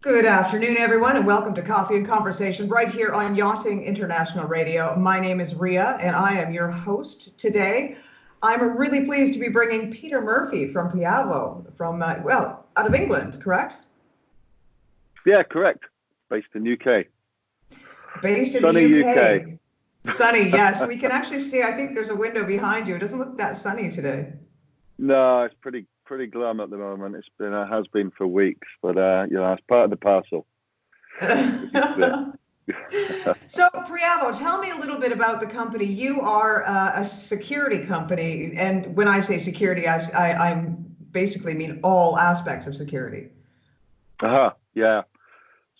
Good afternoon, everyone, and welcome to Coffee and Conversation right here on Yachting International Radio. My name is Ria, and I am your host today. I'm really pleased to be bringing Peter Murphy from Priavo, from, out of England, correct? Yeah, correct. Based in UK. Based in sunny the UK. UK. Sunny, yes. We can actually see, I think there's a window behind you. It doesn't look that sunny today. No, it's pretty glum at the moment. It's been has been for weeks, but it's part of the parcel. So, Priavo, tell me a little bit about the company. You are a security company, and when I say security, I basically mean all aspects of security. Yeah.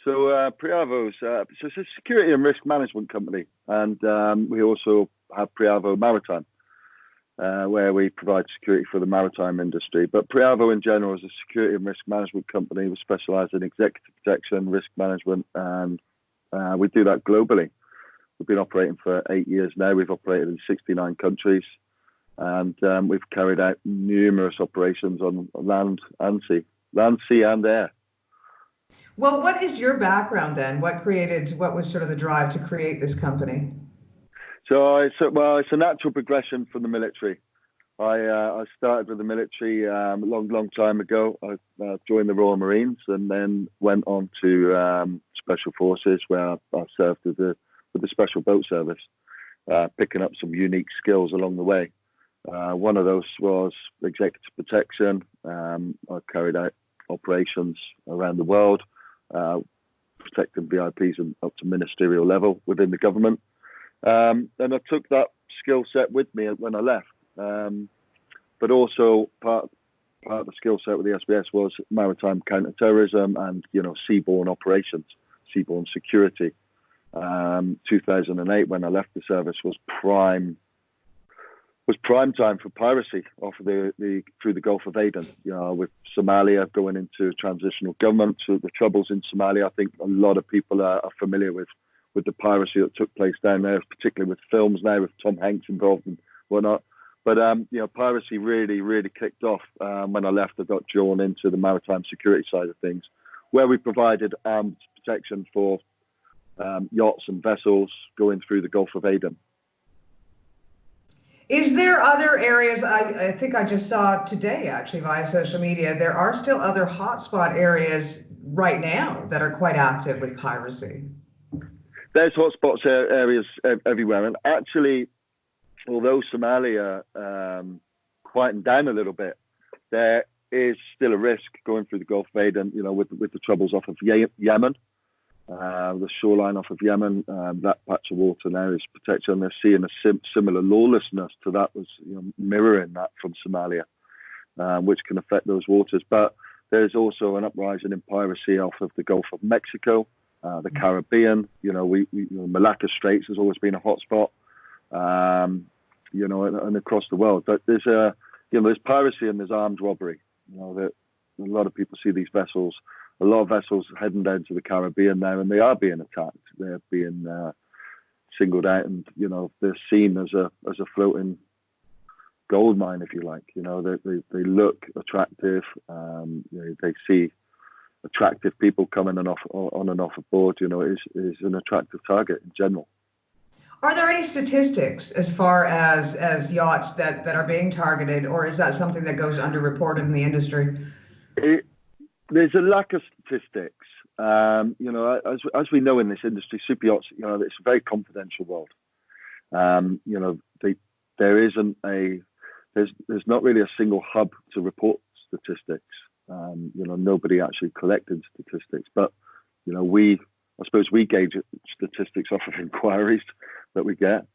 So Priavo's it's a security and risk management company, and we also have Priavo Maritime, where we provide security for the maritime industry. But Priavo in general is a security and risk management company. We specialize in executive protection, risk management, and we do that globally. We've been operating for 8 years now. We've operated in 69 countries, and we've carried out numerous operations on land and sea and air. Well, what is your background then? What was sort of the drive to create this company? So it's a natural progression from the military. I started with the military a long time ago. I joined the Royal Marines and then went on to Special Forces, where I served with the Special Boat Service, picking up some unique skills along the way. One of those was executive protection. I carried out operations around the world, protecting VIPs and up to ministerial level within the government. And I took that skill set with me when I left. But also part of the skill set with the SBS was maritime counterterrorism and seaborne operations, seaborne security. 2008, when I left the service, was prime time for piracy through the Gulf of Aden. With Somalia going into transitional government, so the troubles in Somalia. I think a lot of people are familiar with the piracy that took place down there, particularly with films now with Tom Hanks involved and whatnot. But piracy really kicked off when I left. I got drawn into the maritime security side of things, where we provided armed protection for yachts and vessels going through the Gulf of Aden. Is there other areas? I think I just saw today, actually, via social media, there are still other hotspot areas right now that are quite active with piracy. There's hotspots areas everywhere. And actually, although Somalia quietened down a little bit, there is still a risk going through the Gulf of Aden, with the troubles off of Yemen. The shoreline off of Yemen, that patch of water now is protected, and they're seeing a similar lawlessness to that was mirroring that from Somalia, which can affect those waters. But there's also an uprising in piracy off of the Gulf of Mexico, the Caribbean. Malacca Straits has always been a hotspot, and across the world. But there's piracy and there's armed robbery. That a lot of people see these vessels. A lot of vessels heading down to the Caribbean now, and they are being attacked. They're being singled out, and they're seen as a floating gold mine, if you like. They look attractive. They see attractive people coming on and off aboard. Is an attractive target in general. Are there any statistics as far as yachts that are being targeted, or is that something that goes underreported in the industry? There's a lack of statistics. As we know in this industry, super yachts, it's a very confidential world. There's not really a single hub to report statistics. Nobody actually collected statistics, but I suppose we gauge statistics off of inquiries that we get,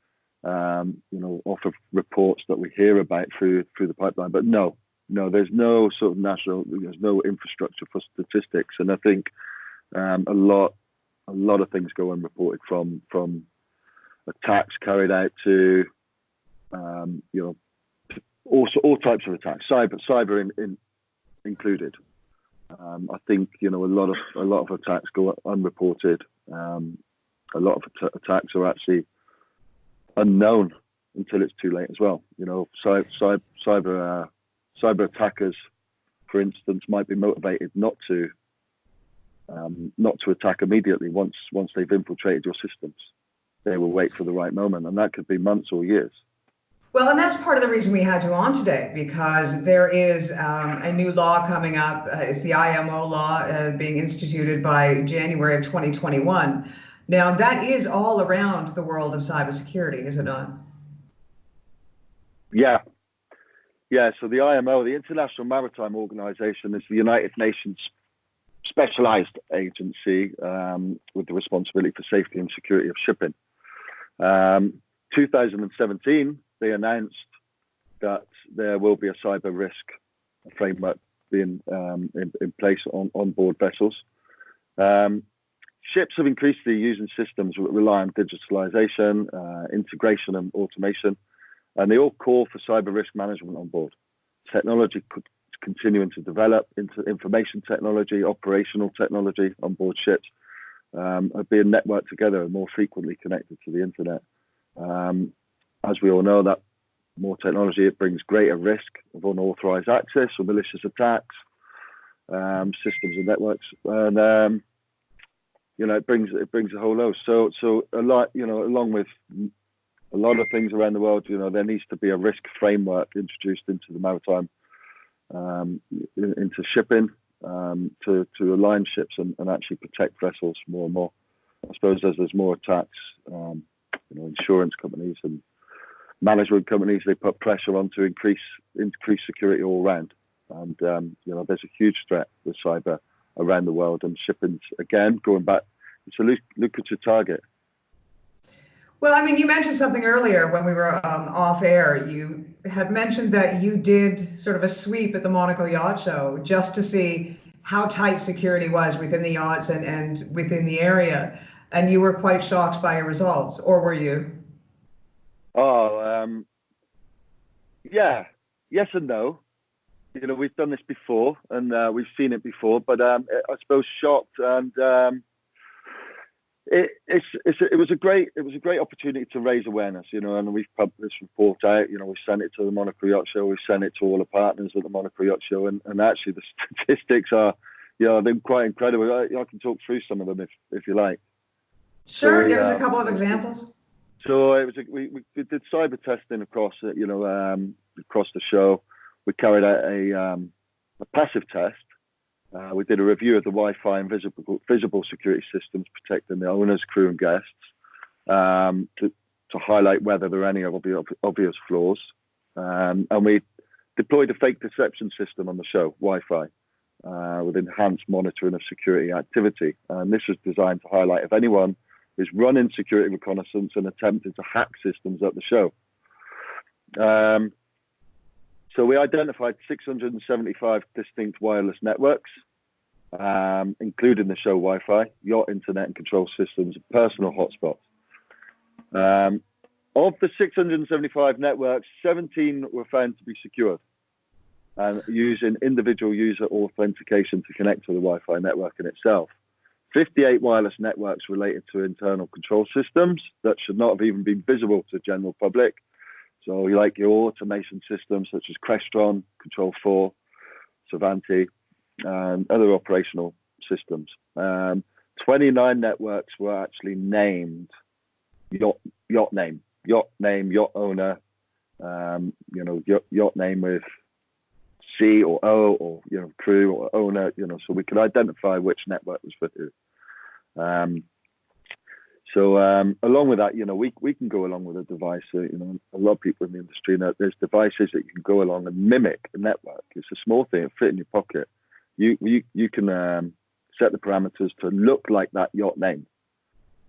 off of reports that we hear about through the pipeline. But no, there's no sort of there's no infrastructure for statistics. And I think a lot of things go unreported, from attacks carried out to, all types of attacks, cyber included. I think a lot of attacks go unreported. A lot of attacks are actually unknown until it's too late as well. Cyber attackers, for instance, might be motivated not to not to attack immediately once they've infiltrated your systems. They will wait for the right moment, and that could be months or years. Well, and that's part of the reason we had you on today, because there is a new law coming up. It's the IMO Law being instituted by January of 2021. Now, that is all around the world of cybersecurity, is it not? Yeah. So the IMO, the International Maritime Organization, is the United Nations specialized agency with the responsibility for safety and security of shipping. 2017, they announced that there will be a cyber risk framework being in place on board vessels. Ships have increasingly using systems that rely on digitalization, integration and automation, and they all call for cyber risk management on board. Technology continuing to develop into information technology, operational technology on board ships are being networked together and more frequently connected to the internet. As we all know, that more technology, it brings greater risk of unauthorized access or malicious attacks, systems and networks, and it brings a whole load. So a lot, along with a lot of things around the world, there needs to be a risk framework introduced into the maritime, into shipping, to align ships and actually protect vessels more and more. I suppose as there's more attacks, insurance companies and management companies, they put pressure on to increase security all around. And there's a huge threat with cyber around the world, and shipping's, again, going back, it's a lucrative target. Well, I mean, you mentioned something earlier when we were off air. You had mentioned that you did sort of a sweep at the Monaco Yacht Show just to see how tight security was within the yachts and within the area. And you were quite shocked by your results, or were you? Yeah, yes and no. We've done this before, and we've seen it before, but I suppose shocked, and it was a great opportunity to raise awareness, and we've put this report out. We sent it to the Monaco Yacht Show, we sent it to all the partners at the Monaco Yacht Show, and actually the statistics are, they're quite incredible. I can talk through some of them if you like. Sure, give us a couple of examples. So it was we did cyber testing across across the show. We carried out a passive test. We did a review of the Wi-Fi and visible security systems protecting the owners, crew, and guests to highlight whether there are any obvious flaws. And we deployed a fake deception system on the show, Wi-Fi, with enhanced monitoring of security activity. And this was designed to highlight if anyone is running security reconnaissance and attempting to hack systems at the show. So we identified 675 distinct wireless networks, including the show Wi-Fi, yacht internet and control systems, and personal hotspots. Of the 675 networks, 17 were found to be secured and using individual user authentication to connect to the Wi-Fi network in itself. 58 wireless networks related to internal control systems that should not have even been visible to the general public. So you like your automation systems such as Crestron, Control 4, Cervanti, and other operational systems. 29 networks were actually named yacht name, yacht owner, yacht name with C or O, or crew or owner, so we could identify which network was for who. So along with that, we can go along with a device. A lot of people in the industry know there's devices that you can go along and mimic a network. It's a small thing; it fit in your pocket. You can set the parameters to look like that yacht name.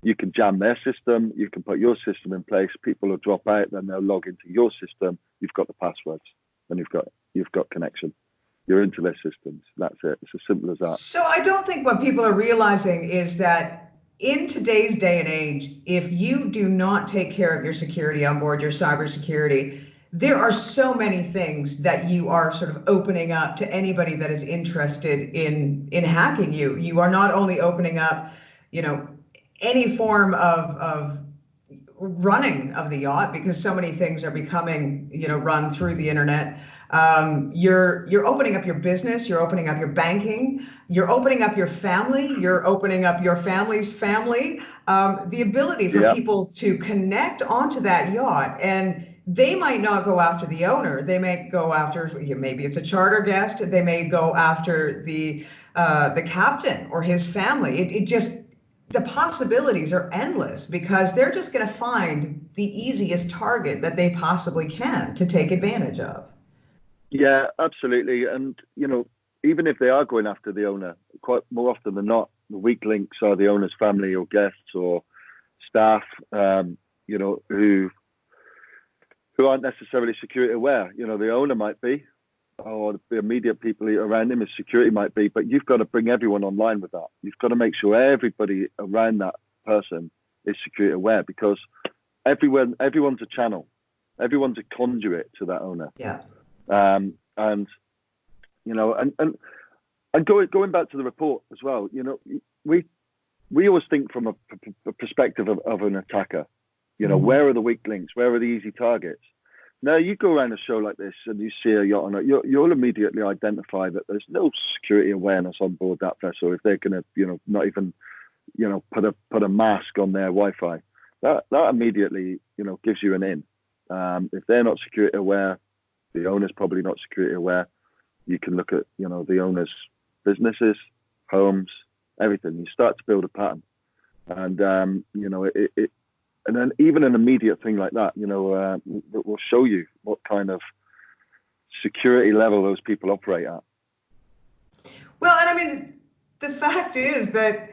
You can jam their system. You can put your system in place. People will drop out, then they'll log into your system. You've got the passwords, and you've got connection. You're into their systems. That's it. It's as simple as that. So I don't think what people are realizing is that in today's day and age, if you do not take care of your security on board, your cybersecurity, there are so many things that you are sort of opening up to anybody that is interested in hacking you. You are not only opening up, any form of running of the yacht, because so many things are becoming, run through the internet. You're opening up your business, you're opening up your banking, you're opening up your family, you're opening up your family's family. The ability for people to connect onto that yacht, and they might not go after the owner. They may go after, maybe it's a charter guest. They may go after the captain or his family. It just, the possibilities are endless, because they're just going to find the easiest target that they possibly can to take advantage of. Yeah, absolutely. And, even if they are going after the owner, quite more often than not, the weak links are the owner's family or guests or staff, who aren't necessarily security aware. The owner might be, or the immediate people around him, as security might be, but you've got to bring everyone online with that. You've got to make sure everybody around that person is security aware, because everyone's a channel, everyone's a conduit to that owner. Yeah. And going back to the report as well, we always think from a perspective of an attacker. Where are the weak links? Where are the easy targets? Now, you go around a show like this and you see a yacht on it, you'll immediately identify that there's no security awareness on board that vessel if they're going to, not even, put a mask on their Wi-Fi. That immediately, gives you an in. If they're not security aware, the owner's probably not security aware. You can look at, the owner's businesses, homes, everything. You start to build a pattern, and and then even an immediate thing like that, will show you what kind of security level those people operate at. Well, and I mean, the fact is that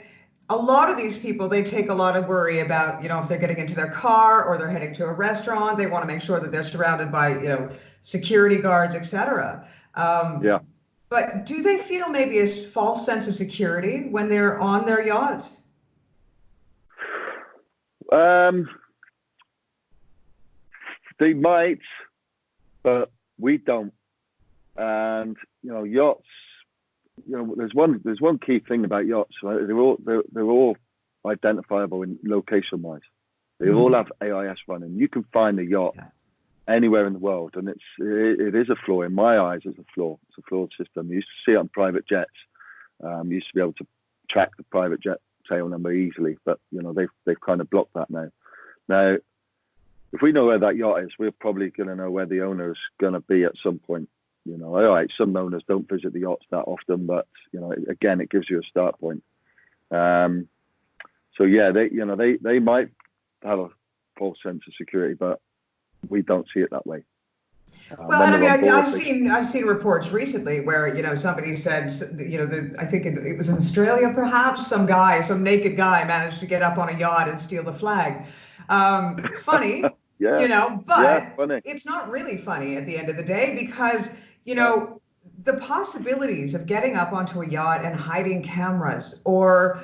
a lot of these people, they take a lot of worry about, if they're getting into their car or they're heading to a restaurant, they want to make sure that they're surrounded by, security guards, etc. But do they feel maybe a false sense of security when they're on their yachts? They might, but we don't. And yachts. There's one key thing about yachts. Right? They're all identifiable in location-wise. They all have AIS running. You can find a yacht anywhere in the world, and it is a flaw in my eyes. It's a flaw. It's a flawed system. You used to see it on private jets. You used to be able to track the private jet tail number easily, but they've kind of blocked that now. Now, if we know where that yacht is, we're probably going to know where the owner is going to be at some point. All right, some owners don't visit the yachts that often, but again, it gives you a start point. So yeah, they might have a false sense of security, but we don't see it that way. Well, and I mean, I've seen reports recently where somebody said I think it was in Australia, perhaps some naked guy managed to get up on a yacht and steal the flag. Funny, but funny. It's not really funny at the end of the day, because the possibilities of getting up onto a yacht and hiding cameras, or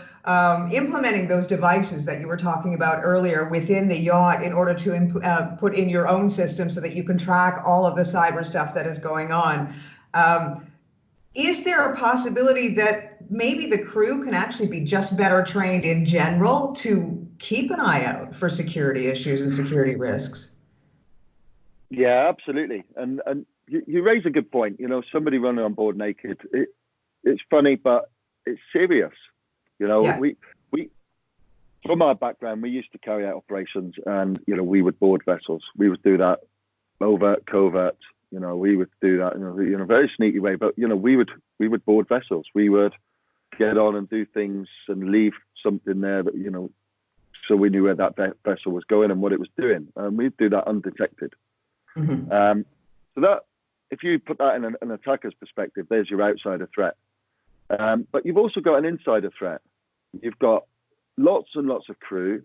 implementing those devices that you were talking about earlier within the yacht in order to put in your own system so that you can track all of the cyber stuff that is going on. Is there a possibility that maybe the crew can actually be just better trained in general to keep an eye out for security issues and security risks? Yeah, absolutely. And you raise a good point. Somebody running on board naked, it's funny, but it's serious. We from our background, we used to carry out operations, and we would board vessels. We would do that overt, covert. We would do that in a very sneaky way. But we would board vessels. We would get on and do things and leave something there that so we knew where that vessel was going and what it was doing, and we'd do that undetected. Mm-hmm. So that, if you put that in an attacker's perspective, there's your outsider threat. But you've also got an insider threat. You've got lots and lots of crew.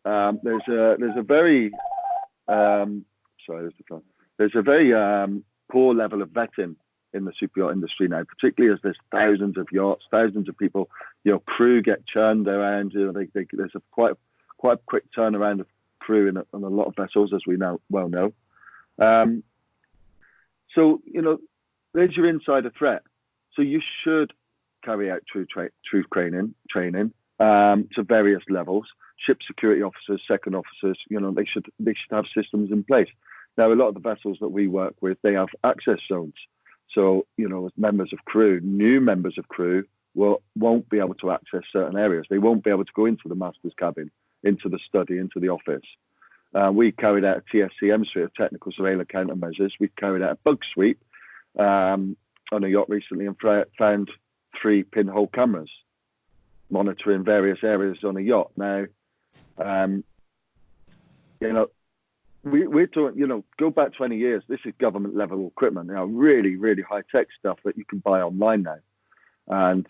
There's a very poor level of vetting in the super yacht industry now, particularly as there's thousands of yachts, thousands of people. Crew get churned around. There's a quite a quick turnaround of crew on a lot of vessels, as we now well know. So there's your insider threat. So you should carry out truth training. to various levels. Ship security officers, second officers, they should have systems in place. Now, a lot of the vessels that we work with, they have access zones. So, as members of crew, new members of crew won't be able to access certain areas. They won't be able to go into the master's cabin, into the study, into the office. We carried out a TSCM suite of technical surveillance countermeasures. We carried out a bug sweep on a yacht recently and found 3 pinhole cameras monitoring various areas on a yacht. Now, we're talking, go back 20 years. This is government level equipment, really, really high tech stuff that you can buy online now. And,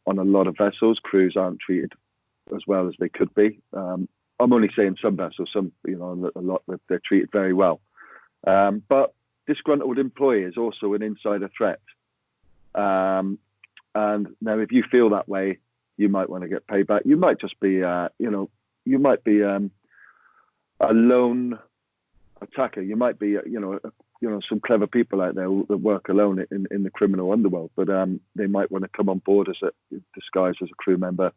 on a lot of vessels, crews aren't treated as well as they could be. I'm only saying some vessels, some, a lot, they're treated very well. But disgruntled employee is also an insider threat. And now if you feel that way, you might want to get paid back. You might just be, you might be a lone attacker. You might be, some clever people out there that work alone in the criminal underworld, but they might want to come on board as disguised as a crew member,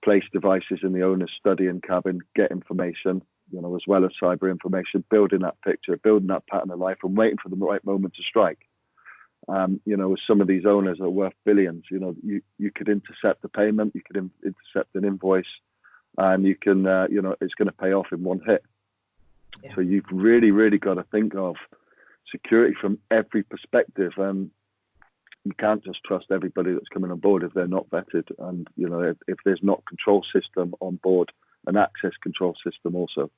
place devices in the owner's study and cabin, get information, as well as cyber information, building that picture, building that pattern of life, and waiting for the right moment to strike. With some of these owners are worth billions. You could intercept the payment, you could intercept an invoice, and you can, it's going to pay off in one hit. Yeah. So you've really, really got to think of security from every perspective, and you can't just trust everybody that's coming on board if they're not vetted, and if there's not control system on board, an access control system also.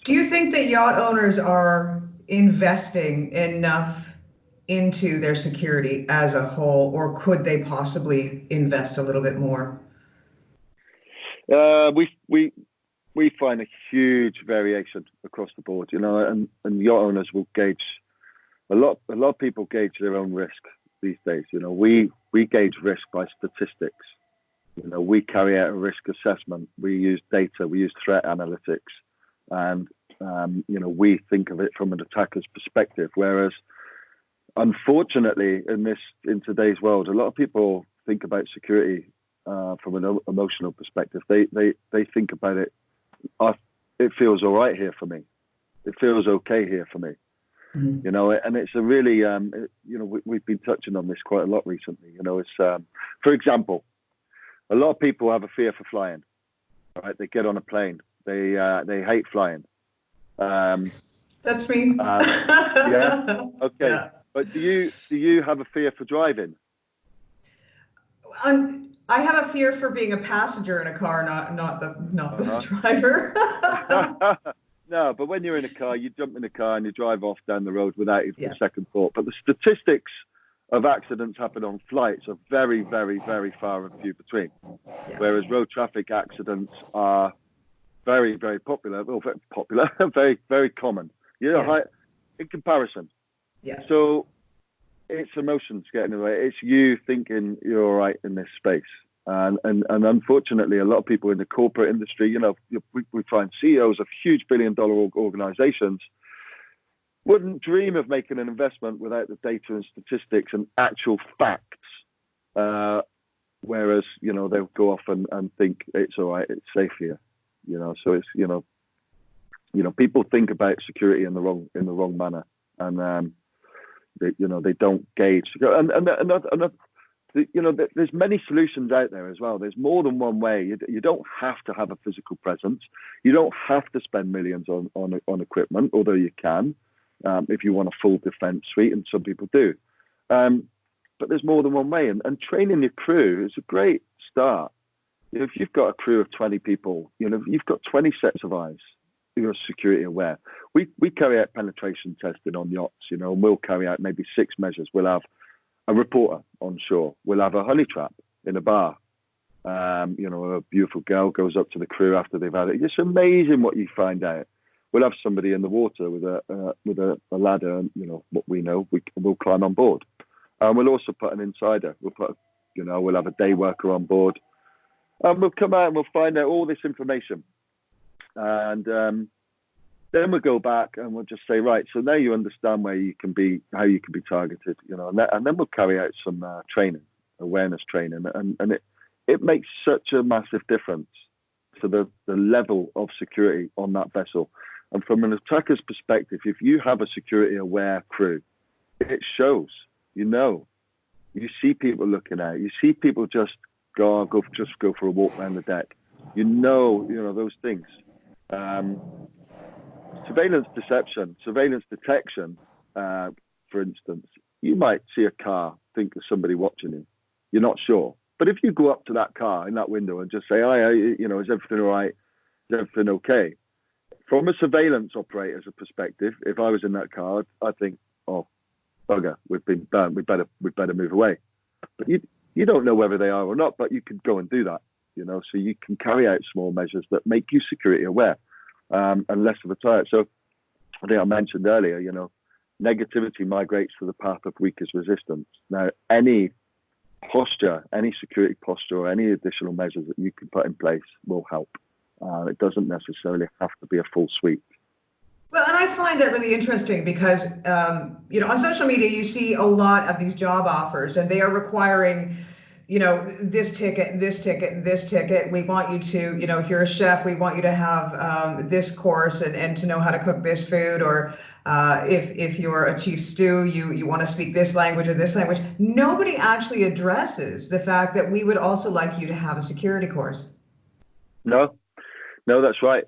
Do you think that yacht owners are investing enough into their security as a whole, or could they possibly invest a little bit more? We find a huge variation across the board, and yacht owners will gauge a lot of people gauge their own risk these days. We gauge risk by statistics. We carry out a risk assessment. We use data. We use threat analytics, and we think of it from an attacker's perspective. Whereas, unfortunately, in today's world, a lot of people think about security from an emotional perspective. They think about it. It feels all right here for me. It feels okay here for me. Mm-hmm. And it's a really, we've been touching on this quite a lot recently. It's, for example, a lot of people have a fear for flying. Right? They get on a plane. They hate flying. That's me. Yeah. Okay. Yeah. But do you have a fear for driving? I have a fear for being a passenger in a car, not the driver. No, but when you're in a car, you jump in a car and you drive off down the road without even a second thought. But the statistics of accidents happen on flights are very, very, very far and few between. Yeah. Whereas road traffic accidents are very, very popular. Well, very popular, very, very common. In comparison. Yeah. So it's emotions getting in the way. It's you thinking you're all right in this space. And unfortunately, a lot of people in the corporate industry, we find CEOs of huge billion-dollar organizations wouldn't dream of making an investment without the data and statistics and actual facts. Whereas, they'll go off and think it's all right, it's safe here. So it's, people think about security in the wrong manner, and they don't gauge. There's many solutions out there as well. There's more than one way. You don't have to have a physical presence. You don't have to spend millions on equipment, although you can if you want a full defense suite, and some people do. But there's more than one way. And training your crew is a great start. If you've got a crew of 20 people, you've got 20 sets of eyes who are security aware. We carry out penetration testing on yachts, and we'll carry out maybe 6 measures. We'll have a reporter on shore. We'll have a honey trap in a bar. A beautiful girl goes up to the crew after they've had it. It's amazing what you find out. We'll have somebody in the water with a ladder, and what we know, we'll climb on board. We'll also put an insider. We'll have a day worker on board. We'll come out and we'll find out all this information. And then we'll go back and we'll just say, right, so now you understand how you can be targeted, and then we'll carry out some training, awareness training, and it makes such a massive difference to the level of security on that vessel. And from an attacker's perspective, if you have a security aware crew, it shows. You see people looking at it. You see people just go for a walk around the deck. Those things. Surveillance deception, surveillance detection, for instance, you might see a car, think there's somebody watching you. You're not sure. But if you go up to that car in that window and just say, is everything all right? Is everything okay? From a surveillance operator's perspective, if I was in that car, I'd think, oh, bugger, we've been burned. We better move away. But you don't know whether they are or not, but you can go and do that, so you can carry out small measures that make you security aware, and less of a target. So I think I mentioned earlier, negativity migrates to the path of weakest resistance. Now, any security posture or any additional measures that you can put in place will help. It doesn't necessarily have to be a full suite. Well, and I find that really interesting because, on social media, you see a lot of these job offers and they are requiring, this ticket, this ticket, this ticket. We want you to, if you're a chef, we want you to have this course and to know how to cook this food. Or if you're a chief stew, you want to speak this language or this language. Nobody actually addresses the fact that we would also like you to have a security course. No, that's right.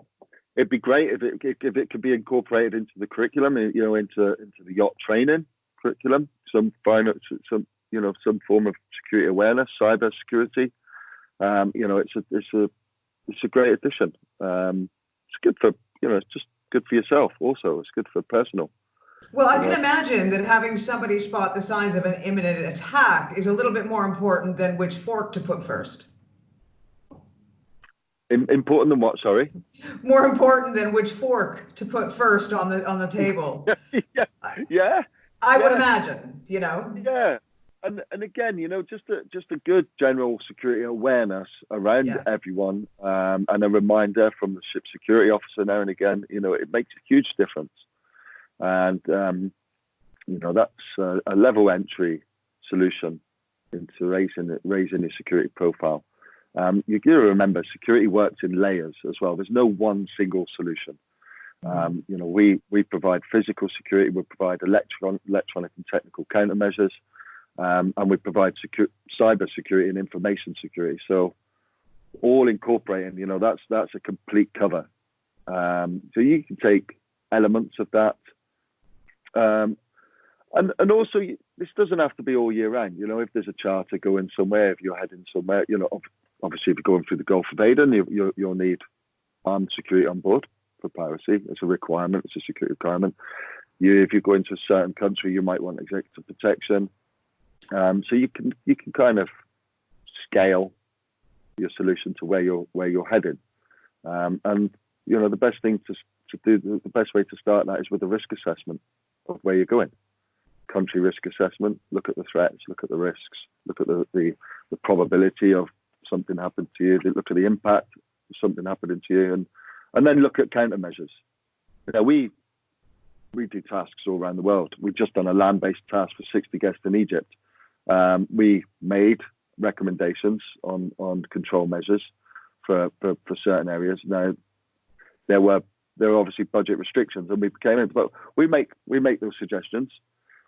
It'd be great if it could be incorporated into the curriculum, into the yacht training curriculum, some form of security awareness, cybersecurity. It's a great addition. It's good for it's just good for yourself. Also, it's good for personal. Well, I can imagine that having somebody spot the signs of an imminent attack is a little bit more important than which fork to put first. Important than what? Sorry. More important than which fork to put first on the table. Yeah. I would imagine. Yeah. And again, just a good general security awareness around everyone, and a reminder from the ship security officer now and again. It makes a huge difference, and that's a level entry solution into raising the security profile. You got to remember, security works in layers as well. There's no one single solution. We provide physical security, we provide electronic and technical countermeasures, and we provide cyber security and information security. So all incorporating, that's a complete cover. So you can take elements of that. And also, this doesn't have to be all year round. If there's a charter going somewhere, if you're heading somewhere, obviously if you're going through the Gulf of Aden, you'll need armed security on board for piracy. It's a requirement. It's a security requirement. If you go into a certain country, you might want executive protection. So you can kind of scale your solution to where you're headed. And the best thing to do, the best way to start that is with a risk assessment of where you're going. Country risk assessment. Look at the threats. Look at the risks. Look at the probability of something happened to you. Look at the impact of something happening to you, and then look at countermeasures. We do tasks all around the world. We've just done a land-based task for 60 guests in Egypt. We made recommendations on control measures for certain areas. Now, there were obviously budget restrictions, and we came in, but we make those suggestions.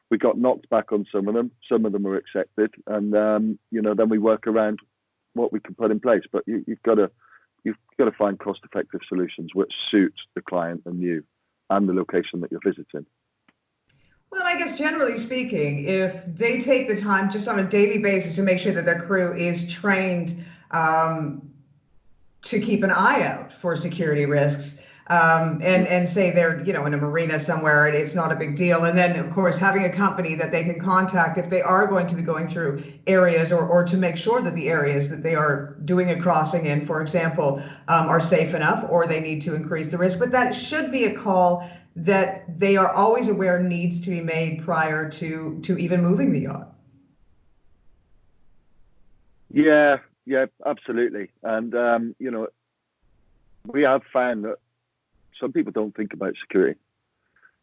We got knocked back on some of them. Some of them were accepted, and then we work around what we can put in place. But you've got to find cost-effective solutions which suit the client and you, and the location that you're visiting. Well, I guess generally speaking, if they take the time just on a daily basis to make sure that their crew is trained to keep an eye out for security risks, and say they're in a marina somewhere and it's not a big deal, and then of course having a company that they can contact if they are going to be going through areas or to make sure that the areas that they are doing a crossing in, for example, are safe enough, or they need to increase the risk. But that should be a call that they are always aware needs to be made prior to even moving the yacht. Yeah, absolutely. And we have found that some people don't think about security.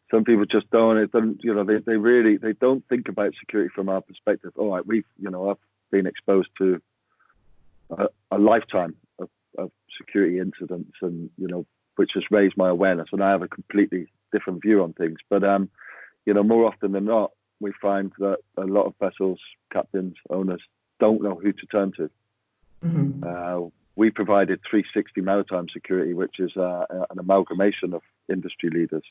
Some people just don't. They don't think about security from our perspective. All right, I've been exposed to a lifetime of security incidents, and which has raised my awareness, and I have a completely different view on things. But more often than not, we find that a lot of vessels, captains, owners don't know who to turn to. Mm-hmm. We provided 360 maritime security, which is an amalgamation of industry leaders,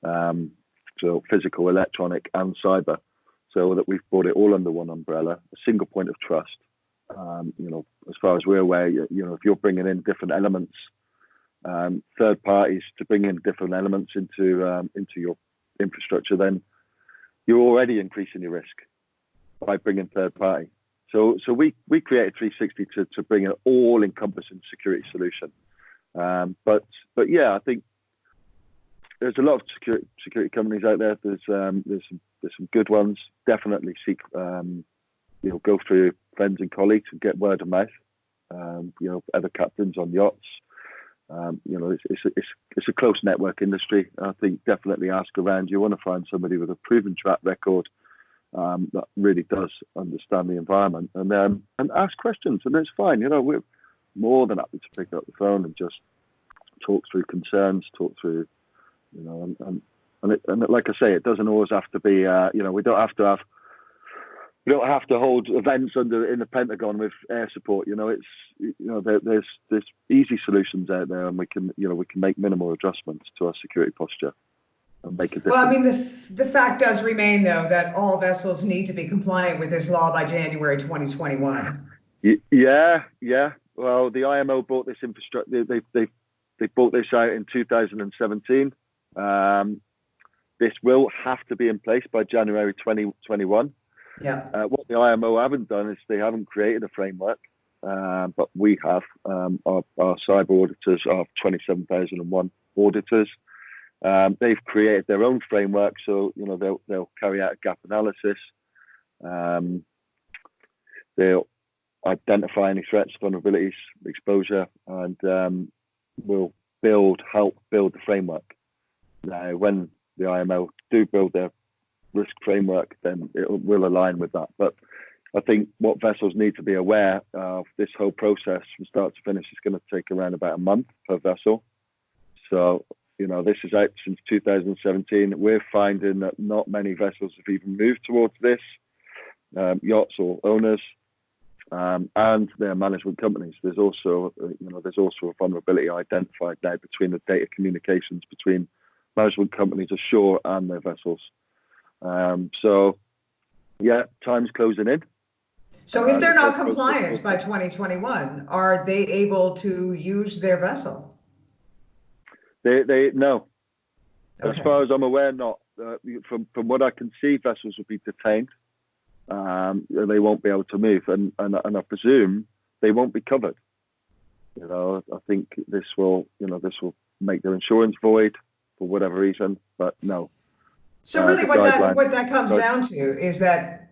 so physical, electronic, and cyber, so that we've brought it all under one umbrella, a single point of trust. As far as we're aware, if you're bringing in different elements, third parties to bring in different elements into your infrastructure, then you're already increasing your risk by bringing third party. So we created 360 to bring an all-encompassing security solution. But yeah, I think there's a lot of security companies out there. There's some good ones. Definitely seek go through friends and colleagues and get word of mouth. Other captains on yachts. It's a close network industry. I think definitely ask around. You want to find somebody with a proven track record that really does understand the environment, and ask questions. And it's fine. We're more than happy to pick up the phone and just talk through concerns, talk through, and like I say, it doesn't always have to be. We don't have to hold events in the Pentagon with air support. There's easy solutions out there, and we can make minimal adjustments to our security posture and make a difference. Well, I mean, the fact does remain, though, that all vessels need to be compliant with this law by January 2021. Yeah. Well, the IMO bought this infrastructure. They bought this out in 2017. This will have to be in place by January 2021. Yeah. What the IMO haven't done is they haven't created a framework, but we have. Our cyber auditors, our 27,001 auditors, they've created their own framework. So they'll carry out a gap analysis. They'll identify any threats, vulnerabilities, exposure, and will help build the framework. Now, when the IMO do build their risk framework, then it will align with that. But I think what vessels need to be aware of, this whole process from start to finish is going to take around about a month per vessel. So, this is out since 2017. We're finding that not many vessels have even moved towards this, yachts or owners, and their management companies. There's also a vulnerability identified now between the data communications between management companies ashore and their vessels. So, yeah, time's closing in. So if they're not compliant by 2021, are they able to use their vessel? They no. Okay. As far as I'm aware, not. From what I can see, vessels will be detained. They won't be able to move, and I presume they won't be covered. I think this will make their insurance void for whatever reason, but no. So really what that comes down to is that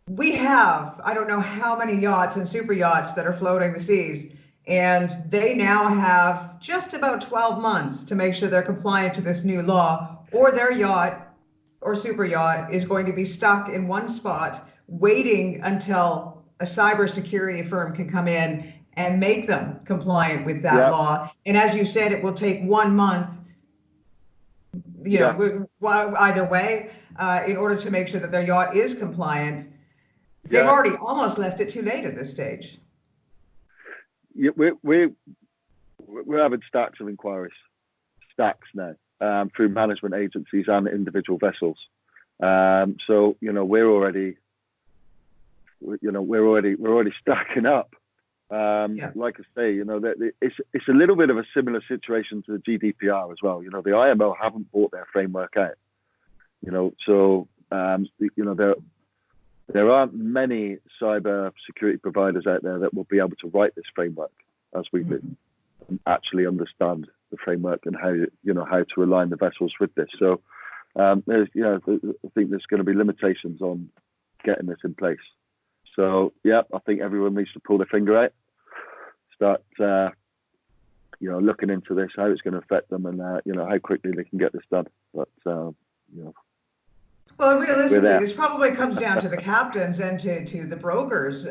we have, I don't know how many yachts and super yachts that are floating the seas, and they now have just about 12 months to make sure they're compliant to this new law, or their yacht or super yacht is going to be stuck in one spot waiting until a cybersecurity firm can come in and make them compliant with that law. And as you said, it will take 1 month. Either way, in order to make sure that their yacht is compliant. They've already almost left it too late at this stage. Yeah, we're having stacks of inquiries, now, through management agencies and individual vessels. So we're already stacking up. Like I say, it's a little bit of a similar situation to the GDPR as well. The IMO haven't bought their framework out. So there aren't many cyber security providers out there that will be able to write this framework as we do, and actually understand the framework and how to align the vessels with this. So I think there's going to be limitations on getting this in place. So I think everyone needs to pull their finger out, start looking into this, how it's going to affect them, and how quickly they can get this done. But well, realistically, this probably comes down to the captains and to the brokers,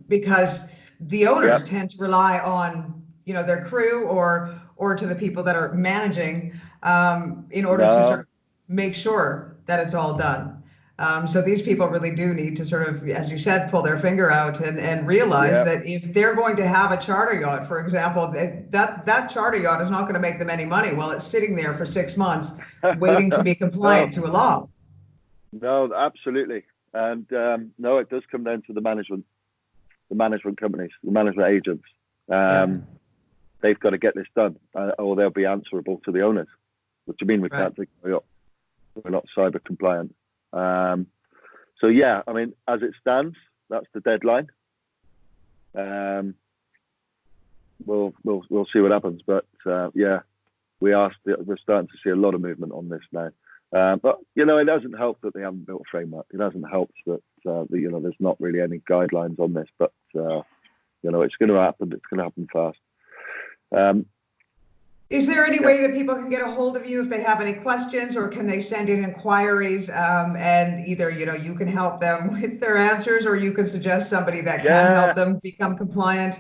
because the owners Yep. tend to rely on, their crew or to the people that are managing in order to sort of make sure that it's all done. So these people really do need to sort of, as you said, pull their finger out and realize that if they're going to have a charter yacht, for example, that charter yacht is not going to make them any money while it's sitting there for 6 months waiting to be compliant to a law. No, absolutely. And no, it does come down to the management companies, the management agents. They've got to get this done, or they'll be answerable to the owners. What do you mean we can't take a yacht? We're not cyber compliant. So yeah, I mean, as it stands, that's the deadline. We'll see what happens, but yeah, we're starting to see a lot of movement on this now. But it doesn't help that they haven't built a framework. It doesn't help that there's not really any guidelines on this. But it's going to happen. It's going to happen fast. Is there any way that people can get a hold of you if they have any questions, or can they send in inquiries and either, you can help them with their answers, or you can suggest somebody that can help them become compliant?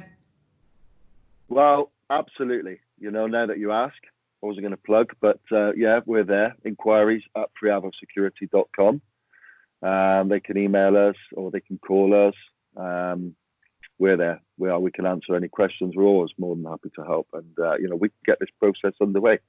Well, absolutely. Now that you ask, I wasn't going to plug, but yeah, we're there. Inquiries at priavosecurity.com. They can email us or they can call us. We're there. We can answer any questions. We're always more than happy to help, and we can get this process underway.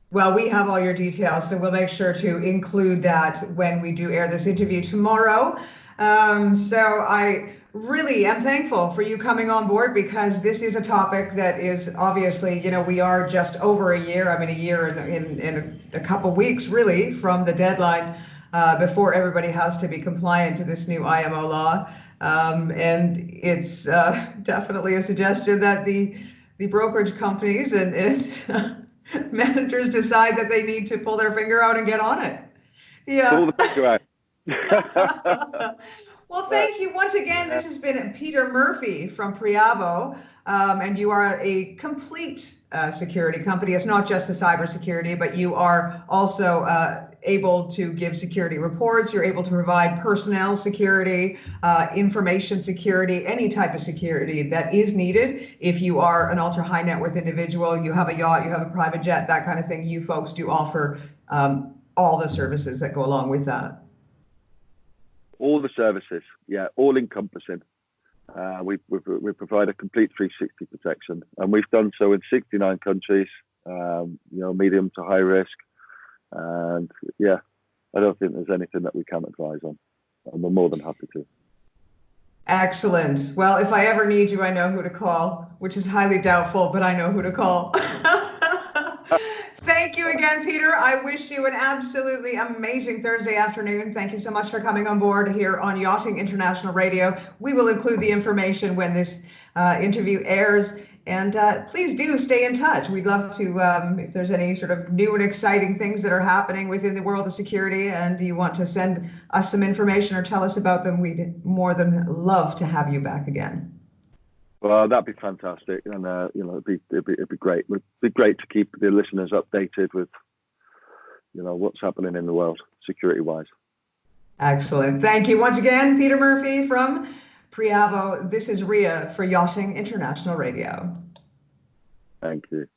Well, we have all your details, so we'll make sure to include that when we do air this interview tomorrow. So I really am thankful for you coming on board, because this is a topic that is obviously, we are just over a year. I mean, a year in a couple weeks, really, from the deadline before everybody has to be compliant to this new IMO law. And it's definitely a suggestion that the brokerage companies and managers decide that they need to pull their finger out and get on it. Yeah. Pull the finger out. Well, thank you once again. This has been Peter Murphy from Priavo, and you are a complete security company. It's not just the cybersecurity, but you are also able to give security reports. You're able to provide personnel security, information security, any type of security that is needed. If you are an ultra high net worth individual, you have a yacht, you have a private jet, that kind of thing, you folks do offer all the services that go along with that. All the services, yeah, all encompassing. We provide a complete 360 protection, and we've done so in 69 countries, medium to high risk. And yeah, I don't think there's anything that we can't advise on, and we're more than happy to. Excellent. Well, if I ever need you, I know who to call, which is highly doubtful, but I know who to call. Thank you again, Peter. I wish you an absolutely amazing Thursday afternoon. Thank you so much for coming on board here on Yachting International Radio. We will include the information when this interview airs. And please do stay in touch. We'd love to, if there's any sort of new and exciting things that are happening within the world of security and you want to send us some information or tell us about them, we'd more than love to have you back again. Well, that'd be fantastic, and it'd be great. It'd be great to keep the listeners updated with, what's happening in the world security-wise. Excellent. Thank you once again, Peter Murphy from Priavo. This is Ria for Yachting International Radio. Thank you.